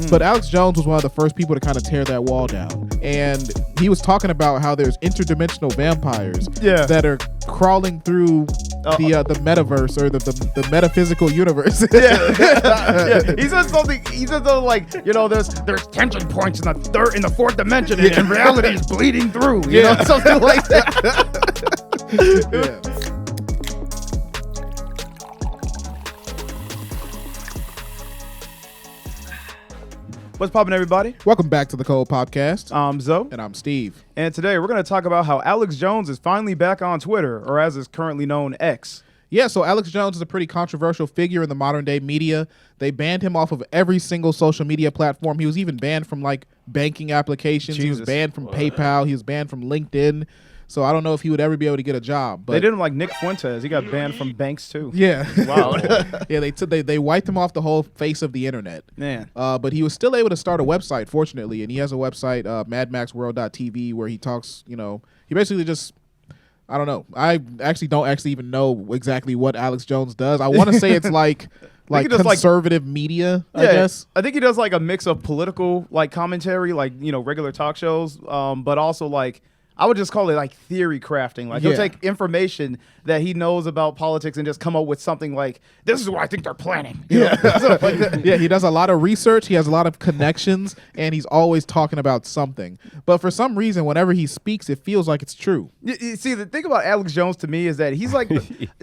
But Alex Jones was one of the first people to kind of tear that wall down. And he was talking about how there's interdimensional vampires that are crawling through the metaverse or the metaphysical universe. He said something. He said something like, there's tension points in the fourth dimension, and reality is bleeding through. You know, something like that. What's poppin', everybody? Welcome back to the Cold Podcast. I'm Zoe. And I'm Steve. And today we're going to talk about how Alex Jones is finally back on Twitter, or as is currently known, X. Yeah, so Alex Jones is a pretty controversial figure in the modern day media. They banned him off of every single social media platform. He was even banned from like banking applications. Jesus. He was banned from PayPal. He was banned from LinkedIn. So I don't know if he would ever be able to get a job. But they did him like Nick Fuentes. He got banned from banks too. Yeah. Wow. Yeah, they wiped him off the whole face of the internet. Man. But he was still able to start a website, fortunately. And he has a website, madmaxworld.tv, where he talks, he basically just, I don't know. I actually don't even know exactly what Alex Jones does. I want to say it's like conservative media, I guess. I think he does like a mix of political like commentary, like, regular talk shows, but also like, I would just call it like theory crafting. Like he'll take information that he knows about politics and just come up with something like, this is what I think they're planning. Yeah, he does a lot of research. He has a lot of connections, and he's always talking about something. But for some reason, whenever he speaks, it feels like it's true. You see, the thing about Alex Jones to me is that he's like,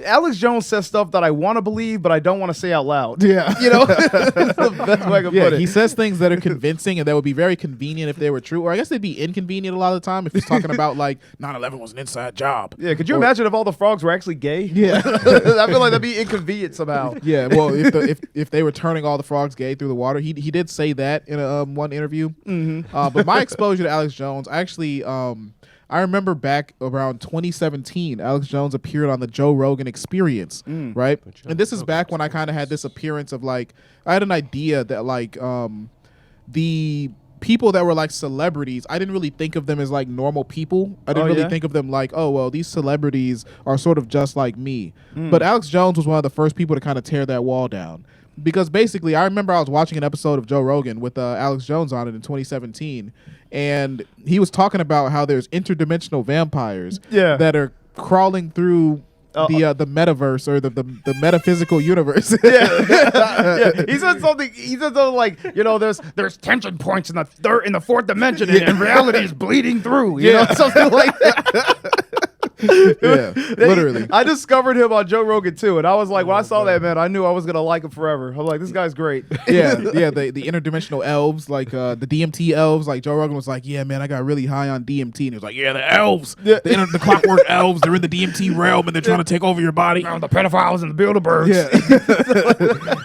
Alex Jones says stuff that I want to believe, but I don't want to say out loud. Yeah. It's the best way I can put it. He says things that are convincing and that would be very convenient if they were true. Or I guess they'd be inconvenient a lot of the time if he's talking about like 9/11 was an inside job. Yeah, could you imagine if all the frogs were actually gay? Yeah. I feel like that'd be inconvenient somehow. Yeah, well, if they were turning all the frogs gay through the water, he did say that in one interview. Mm-hmm. But my exposure to Alex Jones, actually, I remember back around 2017, Alex Jones appeared on the Joe Rogan Experience, right? And this is back when I kind of had this appearance of like, I had an idea that like the people that were like celebrities, I didn't really think of them as like normal people. I didn't really think of them like, oh, well, these celebrities are sort of just like me. But Alex Jones was one of the first people to kind of tear that wall down. Because basically, I remember I was watching an episode of Joe Rogan with Alex Jones on it in 2017, and he was talking about how there's interdimensional vampires that are crawling through the metaverse or the metaphysical universe. He said something. He said something like, there's tension points in the fourth dimension, and reality is bleeding through. You know, something like that. Literally. I discovered him on Joe Rogan too, and I was like, when I saw that, man, I knew I was gonna like him forever. I'm like, this guy's great. The interdimensional elves, like the DMT elves. Like Joe Rogan was like, yeah, man, I got really high on DMT, and he was like, yeah, the elves, the clockwork elves, they're in the DMT realm, and they're trying to take over your body. The pedophiles and the Bilderbergs.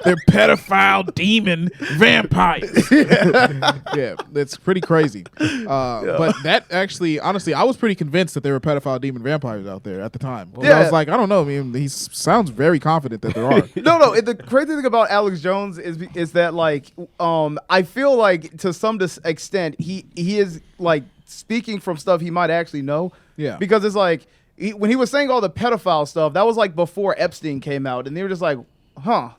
They're pedophile demon vampires. That's pretty crazy. But that actually, honestly, I was pretty convinced that they were pedophile demon vampires out there at the time. I was like, I don't know. I mean, he sounds very confident that there are. No. The crazy thing about Alex Jones is that like, I feel like to some extent he is like speaking from stuff he might actually know. Yeah. Because it's like when he was saying all the pedophile stuff, that was like before Epstein came out, and they were just like,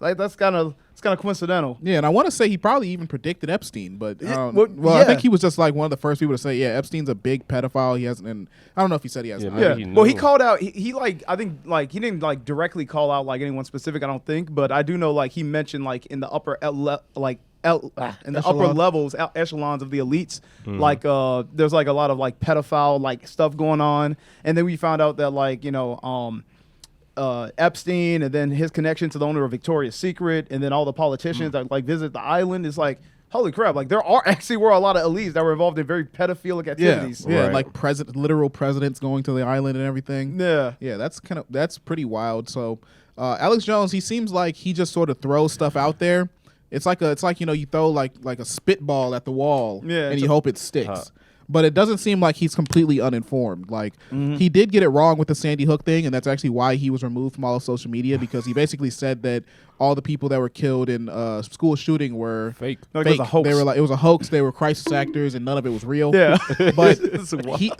like that's kind of coincidental. Yeah, and I want to say he probably even predicted Epstein, but I think he was just like one of the first people to say, Epstein's a big pedophile. He hasn't, and I don't know if he said he has. Well, he called out. He like, I think like he didn't like directly call out like anyone specific. I don't think, but I do know like he mentioned like in the upper upper levels, echelons of the elites, like there's like a lot of like pedophile like stuff going on, and then we found out that like Epstein, and then his connection to the owner of Victoria's Secret, and then all the politicians that like visit the island is like, holy crap! Like there were a lot of elites that were involved in very pedophilic activities. Like literal presidents going to the island and everything. That's pretty wild. So Alex Jones, he seems like he just sort of throws stuff out there. It's like you throw like a spitball at the wall and you hope it sticks. But it doesn't seem like he's completely uninformed. Like he did get it wrong with the Sandy Hook thing, and that's actually why he was removed from all of social media, because he basically said that all the people that were killed in school shooting were fake. It was a hoax. They were like, it was a hoax. They were crisis actors, and none of it was real. But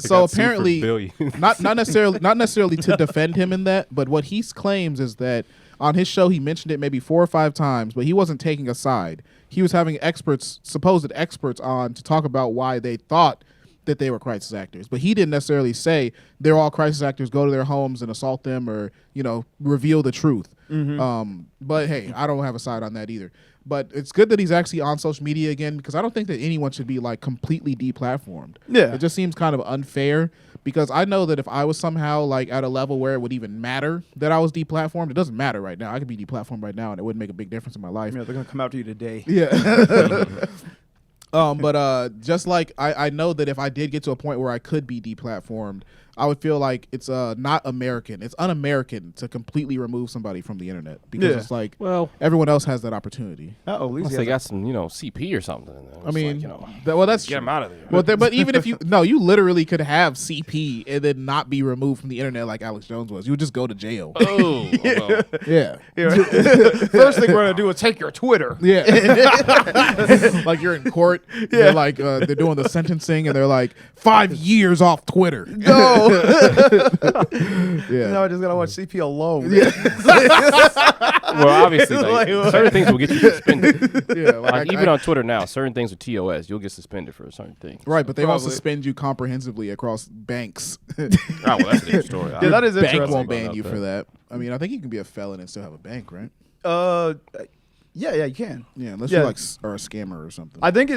so apparently not necessarily to defend him in that, but what he claims is that on his show, he mentioned it maybe 4 or 5 times, but he wasn't taking a side. He was having supposed experts on to talk about why they thought that they were crisis actors. But he didn't necessarily say they're all crisis actors, go to their homes and assault them or, reveal the truth. But hey, I don't have a side on that either. But it's good that he's actually on social media again, because I don't think that anyone should be like completely deplatformed. Yeah. It just seems kind of unfair, because I know that if I was somehow like at a level where it would even matter that I was deplatformed, it doesn't matter right now. I could be deplatformed right now and it wouldn't make a big difference in my life. Yeah, they're going to come out to you today. Yeah. But just like I know that if I did get to a point where I could be deplatformed, I would feel like it's not American. It's un-American to completely remove somebody from the internet, because it's like, well, everyone else has that opportunity. At least they got some, CP or something. I mean, that's get them out of there. Well, but even if you literally could have CP and then not be removed from the internet like Alex Jones was. You would just go to jail. Oh, well. Yeah. First thing we're gonna do is take your Twitter. Yeah. Like you're in court. Yeah. They're like they're doing the sentencing and they're like 5 years off Twitter. No. Yeah. No, I just gotta watch CP alone. Yeah. Well, obviously, certain things will get you suspended. Yeah, even on Twitter now, certain things with TOS, you'll get suspended for certain things. Right, but they won't suspend you comprehensively across banks. Oh, well, that's a different story. Yeah, that is interesting. Bank won't ban you for that. I mean, I think you can be a felon and still have a bank, right? Yeah, you can. Yeah, unless you're like a scammer or something. I think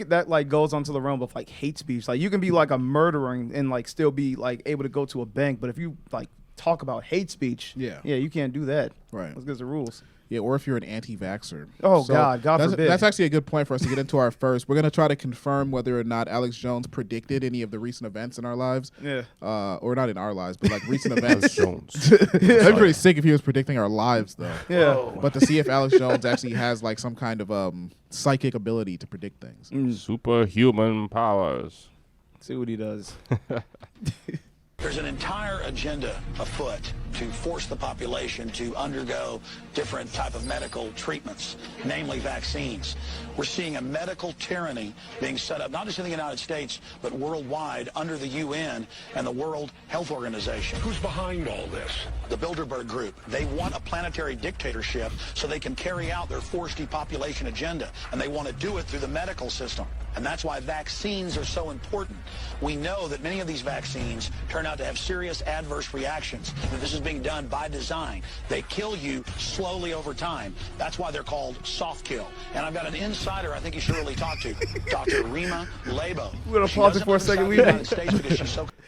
that like goes onto the realm of like hate speech. Like you can be like a murderer and like still be like able to go to a bank, but if you like talk about hate speech, you can't do that. Right. That's against the rules. Yeah, or if you're an anti-vaxxer. Oh, God forbid. That's actually a good point for us to get into our first. We're going to try to confirm whether or not Alex Jones predicted any of the recent events in our lives. Yeah. Or not in our lives, but like recent events. Jones. That'd be pretty sick if he was predicting our lives, though. Yeah. Whoa. But to see if Alex Jones actually has like some kind of psychic ability to predict things. Superhuman powers. See what he does. There's an entire agenda afoot to force the population to undergo different type of medical treatments, namely vaccines. We're seeing a medical tyranny being set up, not just in the United States, but worldwide under the UN and the World Health Organization. Who's behind all this? The Bilderberg Group. They want a planetary dictatorship so they can carry out their forced depopulation agenda, and they want to do it through the medical system. And that's why vaccines are so important. We know that many of these vaccines turn out to have serious adverse reactions, and this is being done by design. They kill you slowly over time. That's why they're called soft kill. And I've got an insider I think you should really talk to, Dr. Rima Labo. We're going to pause it for a second.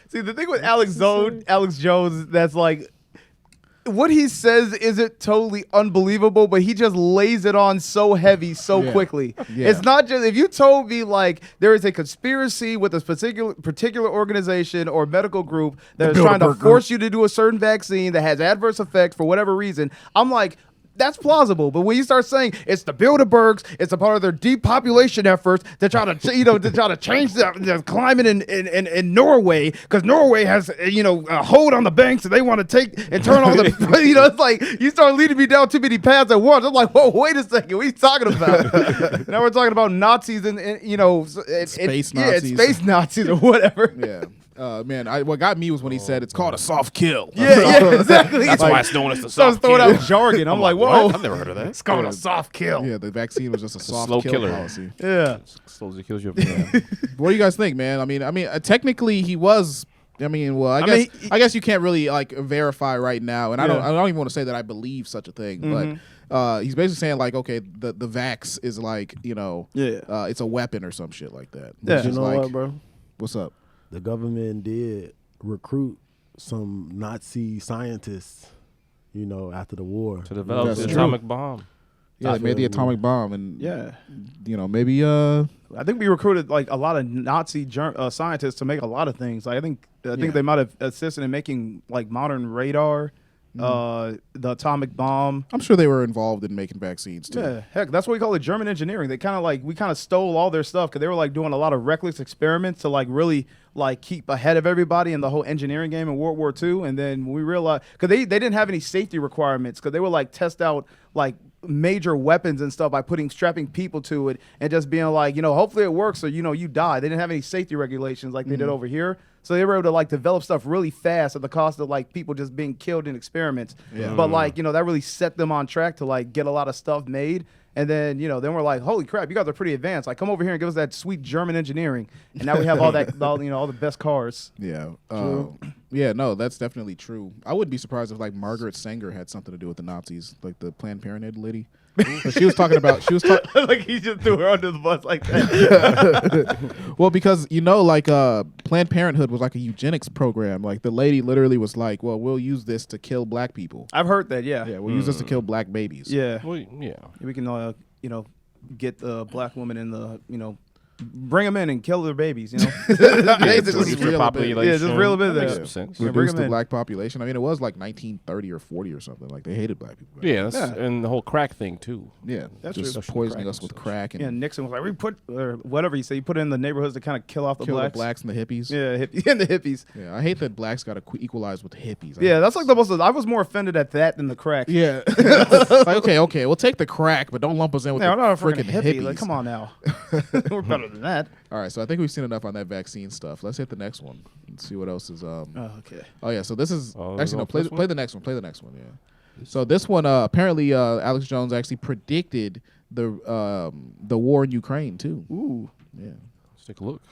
See, the thing with Alex Jones, that's like, what he says isn't totally unbelievable, but he just lays it on so heavy so quickly. Yeah. It's not just, if you told me like there is a conspiracy with a particular organization or medical group that is trying to force you to do a certain vaccine that has adverse effects for whatever reason, I'm like, that's plausible. But when you start saying it's the Bilderbergs, it's a part of their depopulation efforts to try to change the climate in Norway, because Norway has a hold on the banks and they want to take and turn all the it's like you start leading me down too many paths at once. I'm like, whoa, wait a second, what are you talking about? Now we're talking about Nazis and space Nazis. Space Nazis or whatever. Yeah. Man, what got me was when he said it's called a soft kill. Yeah, exactly. That's why it's known as the soft kill. Throwing out jargon. I'm like, whoa. What? I've never heard of that. It's called a soft kill. Yeah, the vaccine was just a soft slow kill killer policy. Yeah. Slowly kills you. What do you guys think, man? I mean, technically he was. I guess you can't really like verify right now, and I don't even want to say that I believe such a thing, but he's basically saying like, okay, the vax is like, it's a weapon or some shit like that. Yeah. You know what, bro? What's up? The government did recruit some Nazi scientists, after the war to develop the atomic bomb. Yeah, they made the atomic bomb, and maybe I think we recruited like a lot of Nazi scientists to make a lot of things. Like I think they might have assisted in making like modern radar, the atomic bomb. I'm sure they were involved in making vaccines too. Yeah, heck, that's what we call it, German engineering. They we kind of stole all their stuff because they were like doing a lot of reckless experiments to like really like keep ahead of everybody in the whole engineering game in World War II. And then we realized, because they didn't have any safety requirements, because they were like test out like major weapons and stuff by strapping people to it and just being like, hopefully it works, or you die. They didn't have any safety regulations like they did over here. So they were able to like develop stuff really fast at the cost of like people just being killed in experiments. Yeah. But like, that really set them on track to like get a lot of stuff made. And then, then we're like, holy crap, you guys are pretty advanced. Like, come over here and give us that sweet German engineering. And now we have all that, all the best cars. Yeah. Yeah, no, that's definitely true. I wouldn't be surprised if like Margaret Sanger had something to do with the Nazis, like the Planned Parenthood lady. She was talking about, like he just threw her under the bus like that. Well, because like Planned Parenthood was like a eugenics program. Like the lady literally was like, well, we'll use this to kill black people. I've heard that, yeah. Yeah, we'll use this to kill black babies. Yeah. Well, yeah. We can, get the black women in the, bring them in and kill their babies, Basically, Just population. Yeah, just reel them in That there. makes some sense. Yeah, reduce bring 'em the in. black population. I mean, it was like 1930 or 40 or something. Like they hated black people. Yeah, and the whole crack thing too. Yeah, That's just true. poisoning Crack us with and crack and Yeah, Nixon was like, we put, or whatever you say, you put it in the neighborhoods to kind of kill off the kill blacks. the blacks and the hippies. Yeah, and the hippies. Yeah, I hate that blacks got to equalize with the hippies. Yeah, that's like the most, I was more offended at that than the crack. Yeah. Like, okay, we'll take the crack, but don't lump us in with Yeah, the I'm not a freaking freaking hippies. hippie. Like, come on now. We're better than that. All right, so I think we've seen enough on that vaccine stuff. Let's hit the next one and see what else is. Oh, okay. Oh yeah, so this is actually no. on Play this the next one. Play the next one. Yeah. So this one apparently Alex Jones actually predicted the war in Ukraine too. Ooh. Yeah. Let's take a look.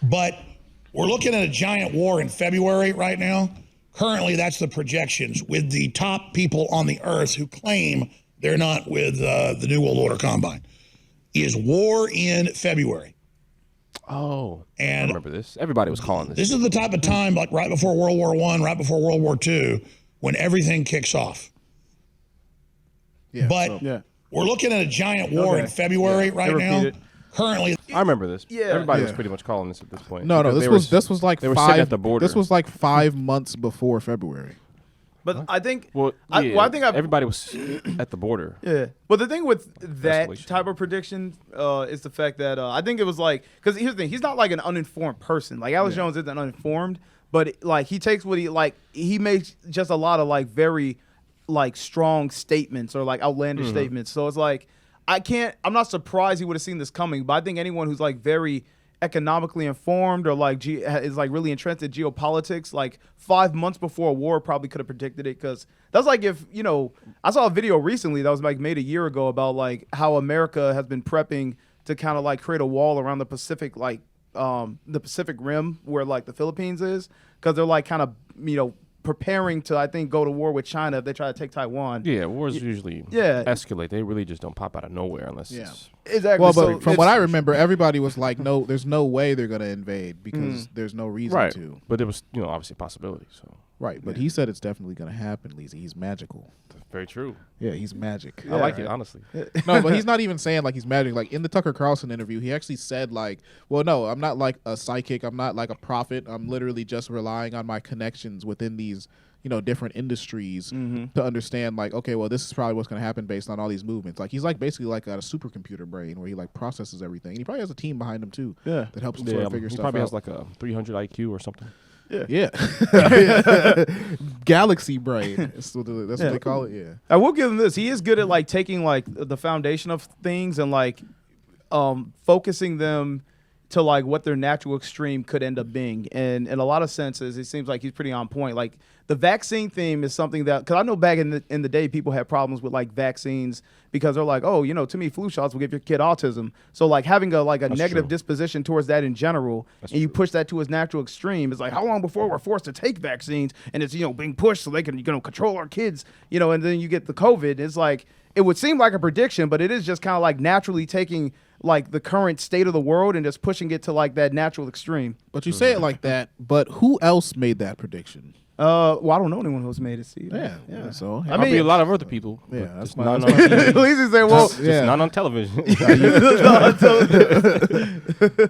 But we're looking at a giant war in February right now. Currently, that's the projections with the top people on the earth who claim they're not with the New World Order Combine. Is war in February. Oh, And I remember this. Everybody was calling this. This is the type of time, like right before World War I, right before World War II, when everything kicks off. Yeah. But Yeah. we're looking at a giant war in February right Repeat now. it. Currently, I remember this. Yeah. Everybody was Yeah. pretty much calling this at this point. No, because this was like they were sitting 5 at the border. This was like 5 months before February. But I think, Well, I think everybody was at the border. Yeah. But the thing with that Escalation. type of prediction is the fact that I think it was like, because here's the thing, he's not like an uninformed person. Like Alex Jones isn't uninformed, but like he takes what he makes just a lot of like very like strong statements or like outlandish statements. So it's like, I'm not surprised he would have seen this coming, but I think anyone who's like very economically informed or like is like really entrenched in geopolitics, like 5 months before a war probably could have predicted it. Because that's like if I saw a video recently that was like made a year ago about like how America has been prepping to kind of like create a wall around the Pacific, like the Pacific Rim where like the Philippines is, because they're like kind of preparing to, I think, go to war with China if they try to take Taiwan. Yeah, wars usually escalate. They really just don't pop out of nowhere unless it's... Exactly. Well, So but from what I remember, everybody was like, "No, there's no way they're gonna invade because there's no reason right. to." But it was, obviously a possibility. So Right, but he said it's definitely gonna happen, Lizzie. He's magical. very true. Yeah, he's magic. I like it, honestly. No, but he's not even saying like he's magic. Like in the Tucker Carlson interview, he actually said like, well, no, I'm not like a psychic. I'm not like a prophet. I'm literally just relying on my connections within these, different industries to understand like, okay, well, this is probably what's going to happen based on all these movements. Like he's like basically like got a supercomputer brain where he like processes everything. And he probably has a team behind him too that helps him sort of figure he stuff probably out. has like a 300 IQ or something. Yeah. Galaxy brain. That's what they call it. Yeah. I will give him this. He is good at like taking like the foundation of things and like focusing them to like what their natural extreme could end up being. And in a lot of senses, it seems like he's pretty on point. Like the vaccine theme is something that, because I know back in the day, people had problems with like vaccines because they're like, oh, too many flu shots will give your kid autism. So like having a negative disposition towards that in general, you push that to its natural extreme. It's like, how long before we're forced to take vaccines and it's, being pushed so they can, control our kids, and then you get the COVID. It's like, it would seem like a prediction, but it is just kind of like naturally taking like the current state of the world and just pushing it to like that natural extreme. But you say it like that, but who else made that prediction? Well, I don't know anyone who's made it. See, Yeah. So I mean, a lot of other people. Yeah, but that's just my- not that's on TV. at least he said, well, Just not on television.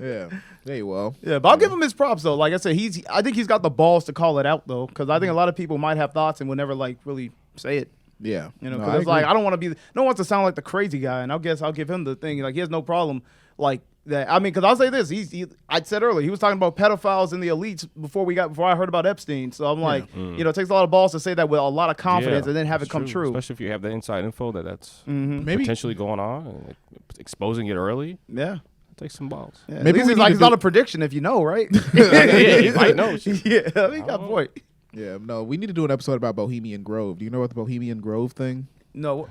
Yeah. Hey, well. yeah, but I'll give him his props though. Like I said, I think he's got the balls to call it out though, because I think a lot of people might have thoughts and would never like really say it. Yeah. Because No, it's like I don't want to be. No one wants to sound like the crazy guy, and I guess I'll give him the thing. Like he has no problem like that. I mean, because I'll say this: I said earlier he was talking about pedophiles and the elites before I heard about Epstein. So I'm like, it takes a lot of balls to say that with a lot of confidence and then have it come true. Especially if you have the inside info that's maybe potentially going on and exposing it early. Yeah. Take some balls. Yeah, Maybe it's like it's not a prediction if you know, right? You might know. Yeah, I think got point. Yeah, no, we need to do an episode about Bohemian Grove. Do you know about the Bohemian Grove thing? No,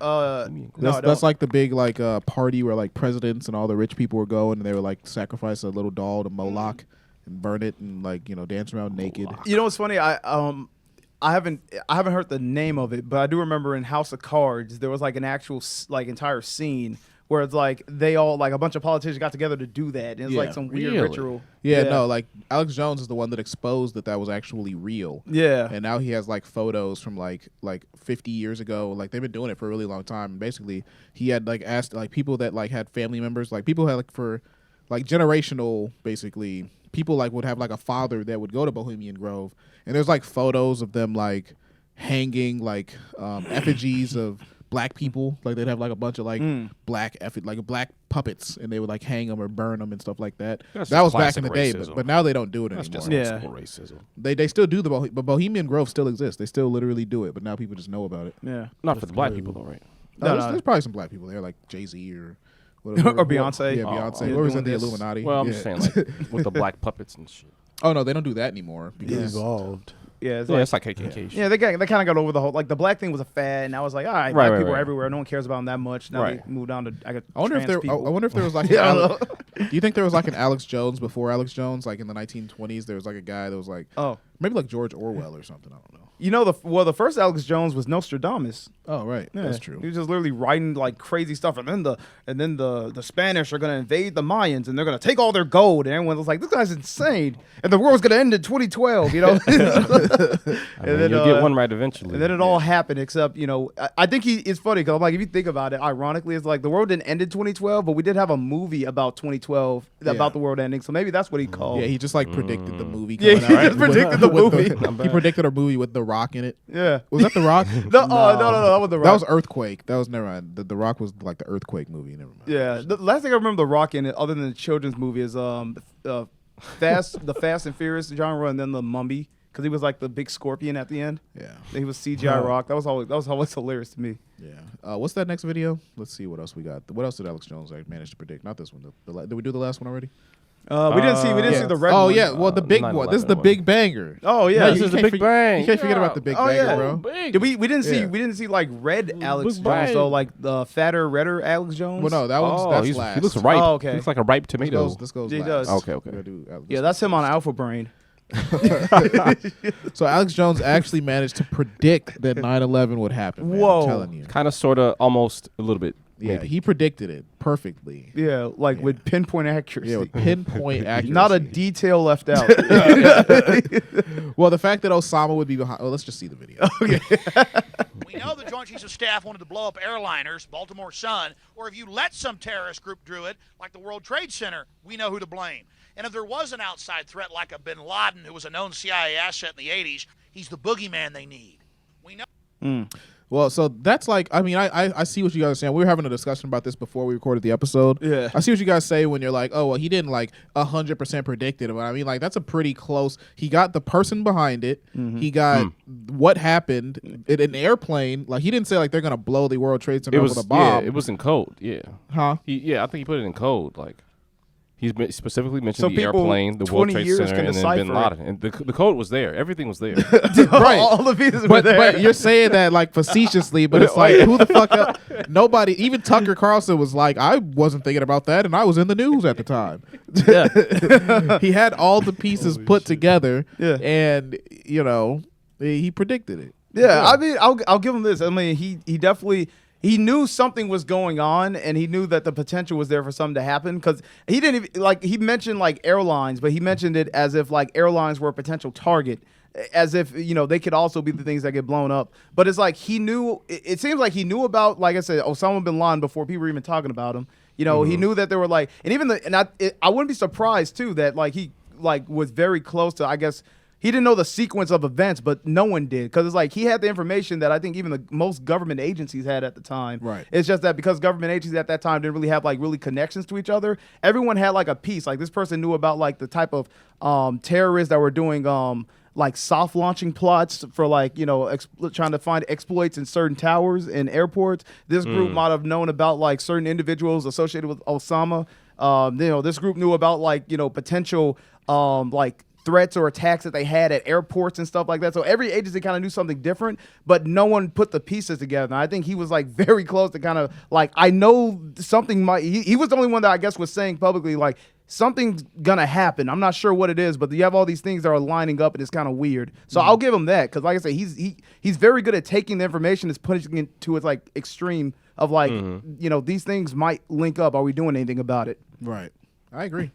That's like the big like party where like presidents and all the rich people were going, and they would like sacrifice a little doll to Moloch and burn it and like dance around naked. You know what's funny? I haven't heard the name of it, but I do remember in House of Cards there was like an actual like entire scene where it's like they all like a bunch of politicians got together to do that, and it's like some weird ritual. Yeah, no, like Alex Jones is the one that exposed that was actually real. Yeah, and now he has like photos from like 50 years ago. Like they've been doing it for a really long time. And basically, he had like asked like people that like had family members, like people had like for like generational basically people like would have like a father that would go to Bohemian Grove, and there's like photos of them like hanging like effigies of black people. Like they'd have like a bunch of like black puppets, and they would like hang them or burn them and stuff like that. That was back in the day, but now they don't do it anymore. Just racism. They still do but Bohemian Grove still exists. They still literally do it, but now people just know about it. Yeah, not for the black people though, right? No, there's probably some black people there, like Jay-Z or whatever. or Beyonce. Yeah, Beyonce. Whoever's in the Illuminati. Well, I'm just saying like with the black puppets and shit. Oh no, they don't do that anymore because evolved. Yeah, it's like KKK. Yeah, they kind of got over the whole like the black thing was a fad, and I was like, all right, black people are everywhere. No one cares about them that much. Now they moved on to I wonder if there was like do you think there was like an Alex Jones before Alex Jones, like in the 1920s? There was like a guy that was like maybe like George Orwell or something. I don't know. You know, the first Alex Jones was Nostradamus. Oh right, that's true. He was just literally writing like crazy stuff, and then the Spanish are gonna invade the Mayans, and they're gonna take all their gold, and everyone was like, "This guy's insane," and the world's gonna end in 2012. You know, and then you'll get one right eventually. And then it all happened, except I think it's funny because like if you think about it, ironically, it's like the world didn't end in 2012, but we did have a movie about 2012 about the world ending, so maybe that's what he called. Yeah, he just like predicted the movie. Yeah, he just predicted the movie. He predicted a movie with The Rock in it. Yeah, was that The Rock? No, that was The Rock. That was Earthquake. That was never mind. The Rock was like the Earthquake movie. Never mind. Yeah, the last thing I remember The Rock in it, other than the children's movie, is the Fast and Furious genre, and then the Mummy, because he was like the big scorpion at the end. Yeah, he was CGI Rock. That was always hilarious to me. Yeah. What's that next video? Let's see what else we got. What else did Alex Jones manage to predict? Not this one. Did we do the last one already? We didn't see the red one. Oh yeah, well the big one. This is the Big Banger. Oh yeah, this is the Big Bang. You can't forget about the Big Banger, bro. Did we didn't see like red Alex Jones though, like the fatter, redder Alex Jones. Well, no, that's last. He looks ripe. Oh, okay. He looks like a ripe tomato. This goes he last. does. Okay. Yeah, that's him on Alpha Brain. So Alex Jones actually managed to predict that 9/11 would happen. Man, Whoa. I'm telling you. Kind of, sort of, almost a little bit. Yeah, maybe. he predicted it perfectly. Yeah, with pinpoint accuracy. Yeah, with pinpoint accuracy. Not a detail left out. Well, the fact that Osama would be behind. Well, let's just see the video. Okay. We know the Joint Chiefs of Staff wanted to blow up airliners, Baltimore Sun, or if you let some terrorist group do it, like the World Trade Center, we know who to blame. And if there was an outside threat like a bin Laden, who was a known CIA asset in the 80s, he's the boogeyman they need. We know. Well, so that's like, I mean, I see what you guys are saying. We were having a discussion about this before we recorded the episode. Yeah. I see what you guys say when you're like, oh, well, he didn't like 100% predict it. But I mean, like, that's a pretty close. He got the person behind it. Mm-hmm. He got what happened in an airplane. Like, he didn't say, like, they're going to blow the World Trade Center with a bomb. Yeah, it was in code. Yeah. Huh? I think he put it in code. Like, he specifically mentioned the airplane, the World Trade Center, and then bin Laden. And the code was there. Everything was there. Right. All the pieces were there. But you're saying that like facetiously, but it's like, who the fuck up? Nobody, even Tucker Carlson was like, I wasn't thinking about that, and I was in the news at the time. Yeah. He had all the pieces put together, and, he predicted it. Yeah, I mean, I'll give him this. I mean, he definitely... He knew something was going on, and he knew that the potential was there for something to happen, because he didn't even, he mentioned like airlines, but he mentioned it as if like airlines were a potential target, as if they could also be the things that get blown up. But it's like he knew. It seems like he knew about, like I said, Osama bin Laden before people were even talking about him. He knew that there were like, and even I wouldn't be surprised too that like he like was very close to, I guess. He didn't know the sequence of events, but no one did, because it's like he had the information that I think even the most government agencies had at the time. Right. It's just that because government agencies at that time didn't really have like really connections to each other, everyone had like a piece. Like this person knew about like the type of terrorists that were doing like soft launching plots for like, trying to find exploits in certain towers and airports. This group might have known about like certain individuals associated with Osama. This group knew about like, potential like threats or attacks that they had at airports and stuff like that. So every agency kind of knew something different, but no one put the pieces together. And I think he was like very close to kind of like, I know something might, he was the only one that I guess was saying publicly, like, something's gonna happen. I'm not sure what it is, but you have all these things that are lining up and it's kind of weird. So I'll give him that, because like I said, he's very good at taking the information and putting it to its like extreme of like, these things might link up. Are we doing anything about it? Right. I agree.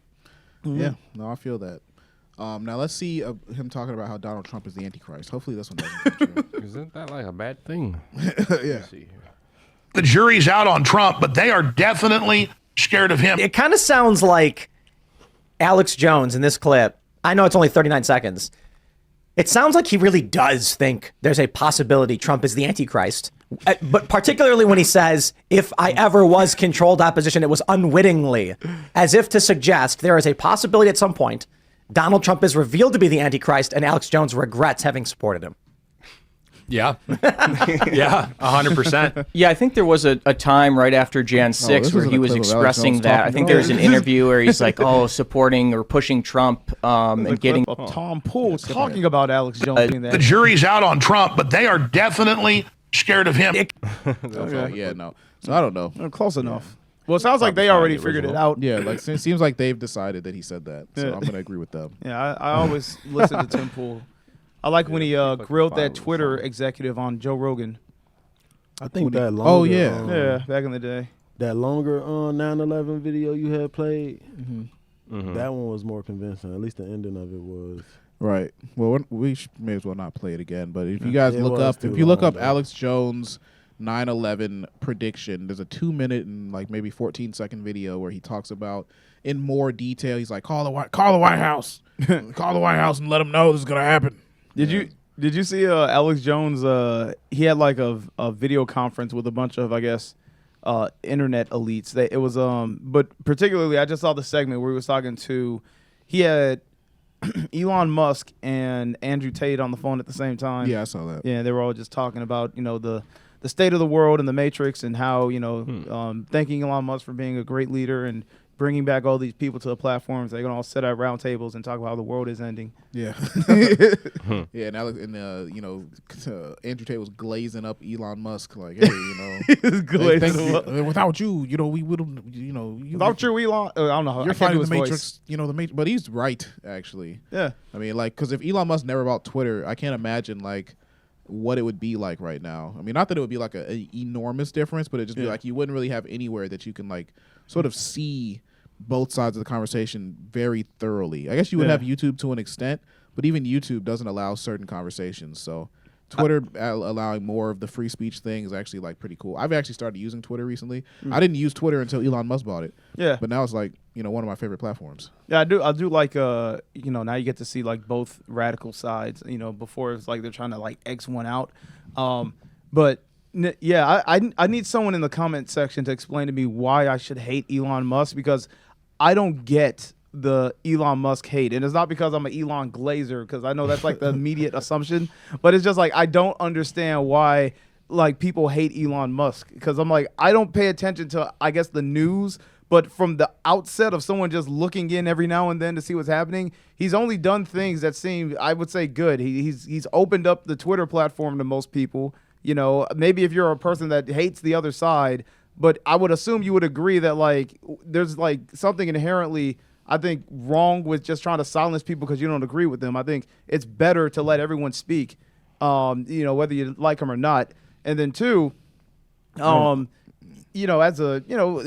Yeah. No, I feel that. Now let's see him talking about how Donald Trump is the Antichrist. Hopefully this one doesn't come true. Isn't that like a bad thing? Yeah. The jury's out on Trump, but they are definitely scared of him. It kind of sounds like Alex Jones in this clip. I know it's only 39 seconds. It sounds like he really does think there's a possibility Trump is the Antichrist. But particularly when he says, if I ever was controlled opposition, it was unwittingly, as if to suggest there is a possibility at some point Donald Trump is revealed to be the Antichrist and Alex Jones regrets having supported him. Yeah. Yeah, 100%. Yeah, I think there was a time right after Jan 6 where he was expressing that. I think there was an interview where he's like, supporting or pushing Trump and getting... Tom Poole talking about Alex Jones being that. The jury's out on Trump, but they are definitely scared of him. Yeah, no. So I don't know. Close enough. Well, it sounds like they already figured it out. Yeah, like it seems like they've decided that he said that. So I'm going to agree with them. Yeah, I always listen to Tim Pool. I like when he grilled that Twitter executive on Joe Rogan. I think that longer. Oh, yeah. Yeah, back in the day. That longer 9/11 video you had played, that one was more convincing. At least the ending of it was. Right. Well, we may as well not play it again. But if you guys look up Alex Jones 9/11 prediction, there's a 2-minute and like maybe 14-second video where he talks about in more detail. He's like, call the White House, call the White House and let them know this is gonna happen. Did you see Alex Jones? He had like a video conference with a bunch of, I guess, internet elites. It was but particularly I just saw the segment where he was talking to, he had Elon Musk and Andrew Tate on the phone at the same time. Yeah, I saw that. Yeah, they were all just talking about the state of the world and the Matrix and how thanking Elon Musk for being a great leader and bringing back all these people to the platforms. They're gonna all sit at round tables and talk about how the world is ending. Yeah, yeah. And Alex and Andrew Tate was glazing up Elon Musk like, hey, without you, we wouldn't, without you, Elon. I don't know. You're fighting the Matrix, the Matrix. But he's right, actually. Yeah. I mean, like, because if Elon Musk never bought Twitter, I can't imagine like what it would be like right now. I mean, not that it would be like an enormous difference, but it'd just be like you wouldn't really have anywhere that you can like sort of see both sides of the conversation very thoroughly. I guess you would have YouTube to an extent, but even YouTube doesn't allow certain conversations. So Twitter allowing more of the free speech thing is actually like pretty cool. I've actually started using Twitter recently. I didn't use Twitter until Elon Musk bought it. Yeah. But now it's like, one of my favorite platforms. Yeah, I do like now you get to see like both radical sides. Before it's like they're trying to like X one out. But yeah, I need someone in the comment section to explain to me why I should hate Elon Musk, because I don't get the Elon Musk hate. And it's not because I'm an Elon glazer, because I know that's like the immediate assumption, but it's just like I don't understand why like people hate Elon Musk, because I'm like, I don't pay attention to, I guess, the news, but from the outset of someone just looking in every now and then to see what's happening, he's only done things that seem, I would say, good. He's opened up the Twitter platform to most people. Maybe if you're a person that hates the other side, but I would assume you would agree that like there's like something inherently, I think, wrong with just trying to silence people because you don't agree with them. I think it's better to let everyone speak, whether you like them or not. And then two, as a,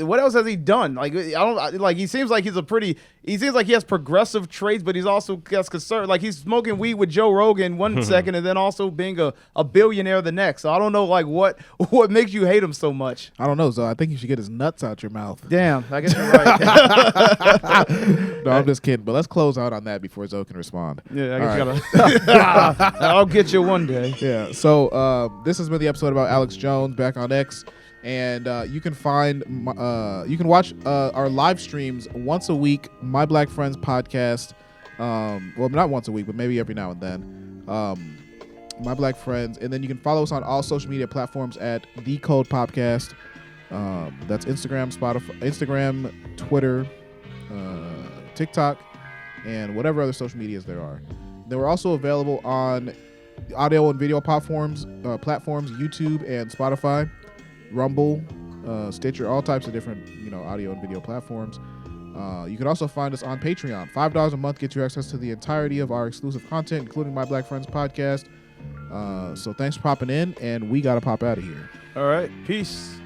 what else has he done? Like, he seems like he seems like he has progressive traits, but he's also has concern. Like, he's smoking weed with Joe Rogan one second and then also being a billionaire the next. So I don't know, like, what makes you hate him so much? I don't know. So I think you should get his nuts out your mouth. Damn, I guess you're right. No, I'm just kidding. But let's close out on that before Zoe can respond. Yeah, I guess you gotta. I'll get you one day. Yeah. So this has been the episode about Alex Jones back on X. And you can watch our live streams once a week. My Black Friends podcast Well, not once a week, but maybe every now and then. My Black Friends. And then you can follow us on all social media platforms at The Code Podcast. That's Instagram, Spotify, Instagram, Twitter, TikTok, and whatever other social medias there are. They were also available on audio and video platforms, YouTube and Spotify, Rumble, Stitcher, all types of different, audio and video platforms. You can also find us on Patreon. $5 a month gets you access to the entirety of our exclusive content, including My Black Friends podcast. So thanks for popping in, and we got to pop out of here. All right. Peace.